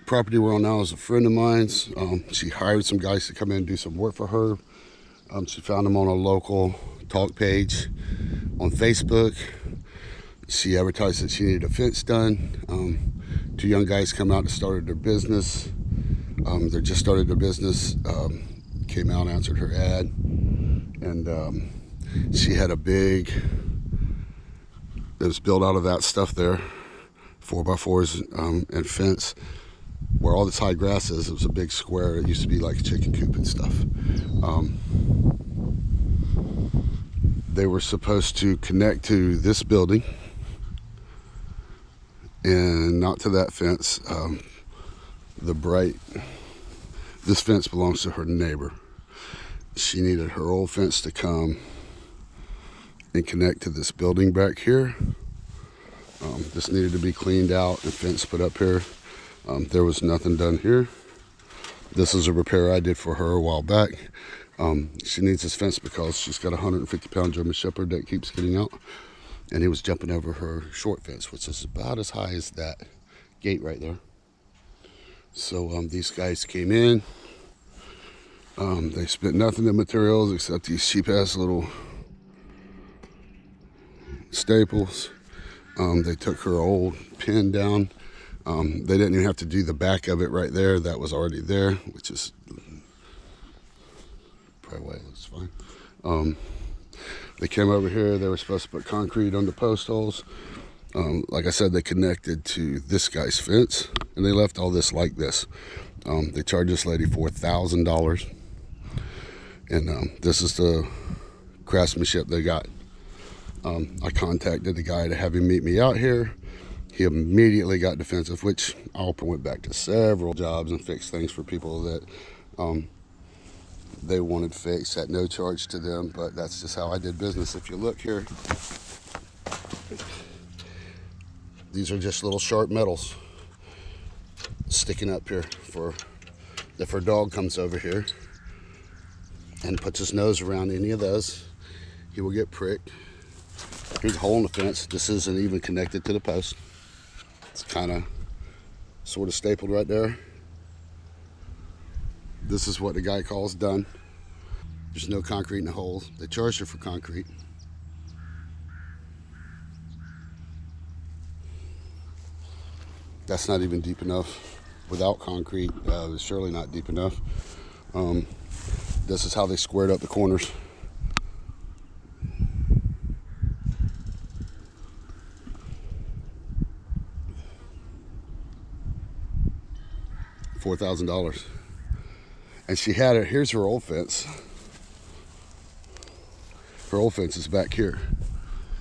property we're on now is a friend of mine's. She hired some guys to come in and do some work for her. She found them on a local talk page on Facebook. She advertised that she needed a fence done. 2 young guys come out and started their business. They just started their business. Came out, answered her ad, and she had a big, it was built out of that stuff there, 4x4s and fence. Where all this high grass is, it was a big square. It used to be like a chicken coop and stuff. They were supposed to connect to this building and not to that fence. This fence belongs to her neighbor. She needed her old fence to come and connect to this building back here. This needed to be cleaned out and fence put up here. There was nothing done here. This is a repair I did for her a while back. She needs this fence because she's got a 150-pound German Shepherd that keeps getting out, and he was jumping over her short fence, which is about as high as that gate right there. So these guys came in. They spent nothing in materials except these cheap-ass little staples. They took her old pin down. They didn't even have to do the back of it right there. That was already there, which is probably why it looks fine. They came over here. They were supposed to put concrete on the post holes. Like I said, they connected to this guy's fence, and they left all this like this. They charged this lady $4,000, and this is the craftsmanship they got. I contacted the guy to have him meet me out here. He immediately got defensive, which I went back to several jobs and fixed things for people that they wanted fixed at no charge to them, but that's just how I did business. If you look here, these are just little sharp metals sticking up here for if her dog comes over here and puts his nose around any of those, he will get pricked. Here's a hole in the fence. This isn't even connected to the post. It's kind of sort of stapled right there. This is what the guy calls done. There's no concrete in the holes. They charged her for concrete. That's not even deep enough. Without concrete, it's surely not deep enough. This is how they squared up the corners. $4,000. And she had it. Here's her old fence. Her old fence is back here.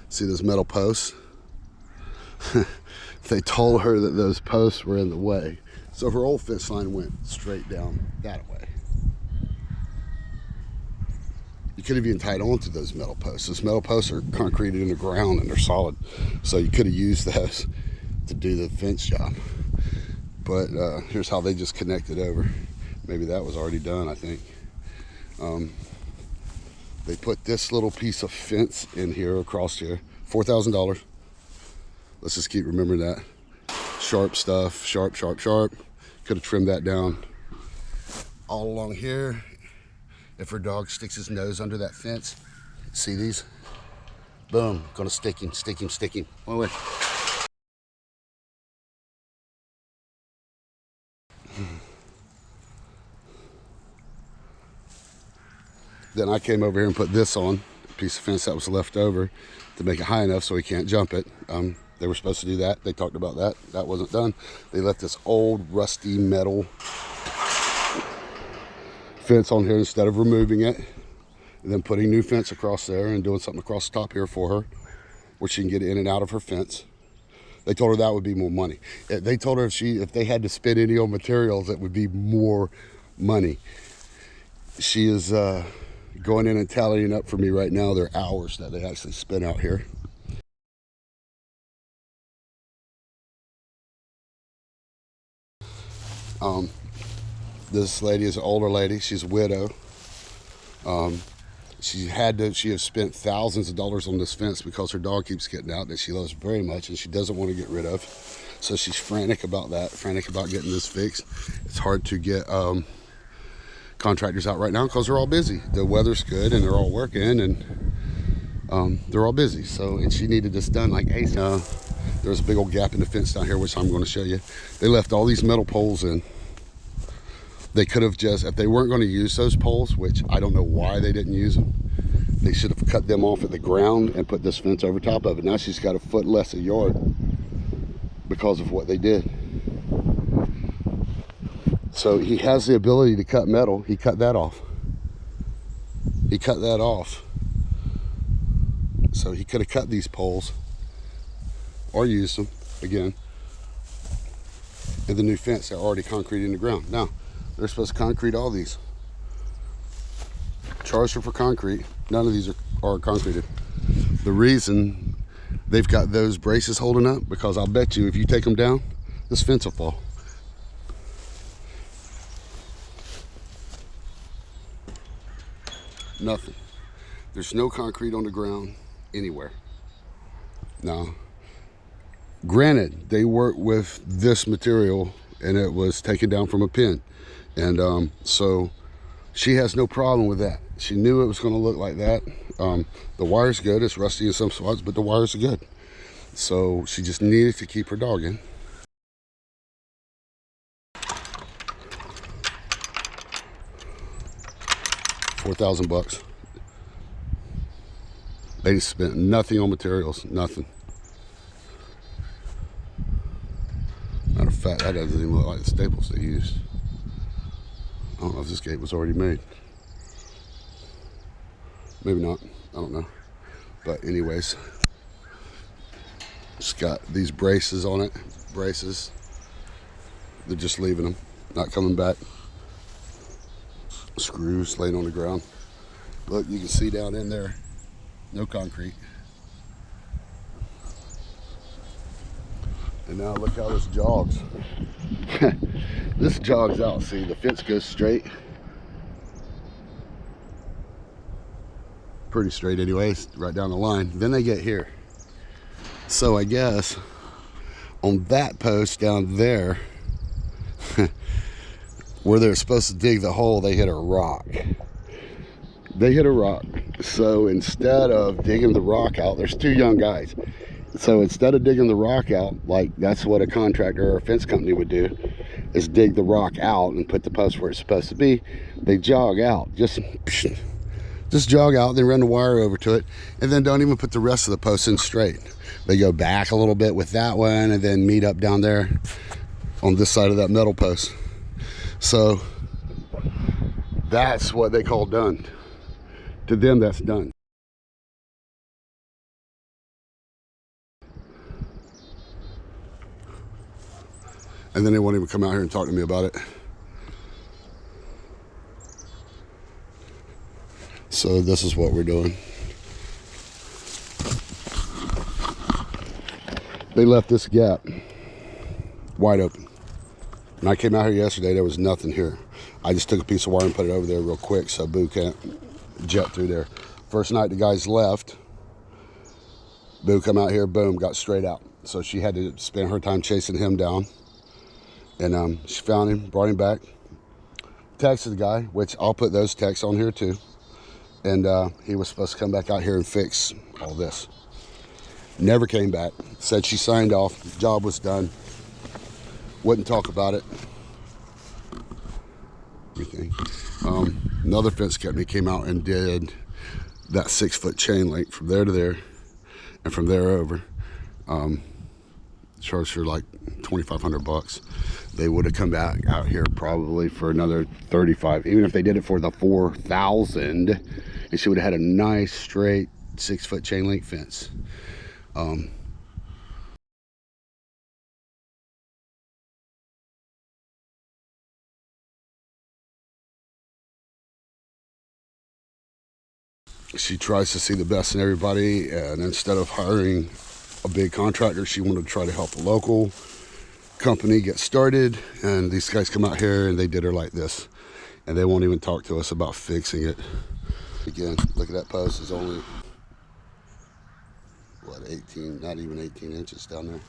See those metal posts? They told her that those posts were in the way. So her old fence line went straight down that way. You could have even tied on to those metal posts. Those metal posts are concreted in the ground and they're solid. So you could have used those to do the fence job. But here's how they just connected over. Maybe that was already done, I think. They put this little piece of fence in here, across here, $4,000. Let's just keep remembering that. Sharp stuff, sharp, sharp, sharp. Could have trimmed that down. All along here, if her dog sticks his nose under that fence, see these? Boom, gonna stick him, stick him, stick him. Wait. Then I came over here and put this on, a piece of fence that was left over, to make it high enough so he can't jump it. They were supposed to do that. They talked about that. That wasn't done. They left this old rusty metal fence on here instead of removing it, and then putting new fence across there and doing something across the top here for her where she can get in and out of her fence. They told her that would be more money. They told her if they had to spend any on materials, it would be more money. She is going in and tallying up for me right now their hours that they actually spent out here. This lady is an older lady. She's a widow. She has spent thousands of dollars on this fence because her dog keeps getting out that she loves very much and she doesn't want to get rid of. So she's frantic about that, frantic about getting this fixed. It's hard to get contractors out right now because they're all busy. The weather's good and they're all working, and they're all busy. So, and she needed this done like ASAP. There's a big old gap in the fence down here, which I'm going to show you. They left all these metal poles in. They could have just, if they weren't going to use those poles, which I don't know why they didn't use them, they should have cut them off at the ground and put this fence over top of it. Now she's got a foot less a yard because of what they did. So he has the ability to cut metal. He cut that off. He cut that off. So he could have cut these poles or used them again in the new fence. They're already concrete in the ground. Now, they're supposed to concrete all these. Charged her for concrete. None of these are concreted. The reason they've got those braces holding up, because I'll bet you if you take them down, this fence will fall. Nothing. There's no concrete on the ground anywhere. Now, granted, they worked with this material and it was taken down from a pin. And so she has no problem with that. She knew it was going to look like that. The wire's good. It's rusty in some spots, but the wires are good. So she just needed to keep her dog in. $4,000. They spent nothing on materials, nothing. Matter of fact, that doesn't even look like the staples they used. I don't know if this gate was already made. Maybe not, I don't know. But anyways, it's got these braces on it, braces. They're just leaving them, not coming back. Screws laying on the ground. Look, you can see down in there, no concrete. And now look how this jogs. This jogs out. See, the fence goes straight. Pretty straight anyways, right down the line. Then they get here. So I guess on that post down there, where they're supposed to dig the hole, they hit a rock. They hit a rock. So instead of digging the rock out, there's two young guys. So instead of digging the rock out, like that's what a contractor or a fence company would do, is dig the rock out and put the post where it's supposed to be. They jog out, just jog out, then run the wire over to it, and then don't even put the rest of the posts in straight. They go back a little bit with that one and then meet up down there on this side of that metal post. So that's what they call done. To them, that's done. And then they won't even come out here and talk to me about it. So this is what we're doing. They left this gap wide open. When I came out here yesterday, there was nothing here. I just took a piece of wire and put it over there real quick so Boo can't jet through there. First night the guys left, Boo come out here, boom, got straight out. So she had to spend her time chasing him down. And she found him, brought him back, texted the guy, which I'll put those texts on here too. And he was supposed to come back out here and fix all this. Never came back. Said she signed off, job was done. Wouldn't talk about it. Everything. Another fence company came out and did that 6-foot chain link from there to there and from there over. Charged her like $2,500. They would have come back out here probably for another 35, even if they did it for the 4,000, and she would have had a nice straight 6-foot chain link fence. She tries to see the best in everybody, and instead of hiring a big contractor, she wanted to try to help a local company get started. And these guys come out here and they did her like this, and they won't even talk to us about fixing it. Again, look at that post. It's only what, 18, not even 18 inches down there.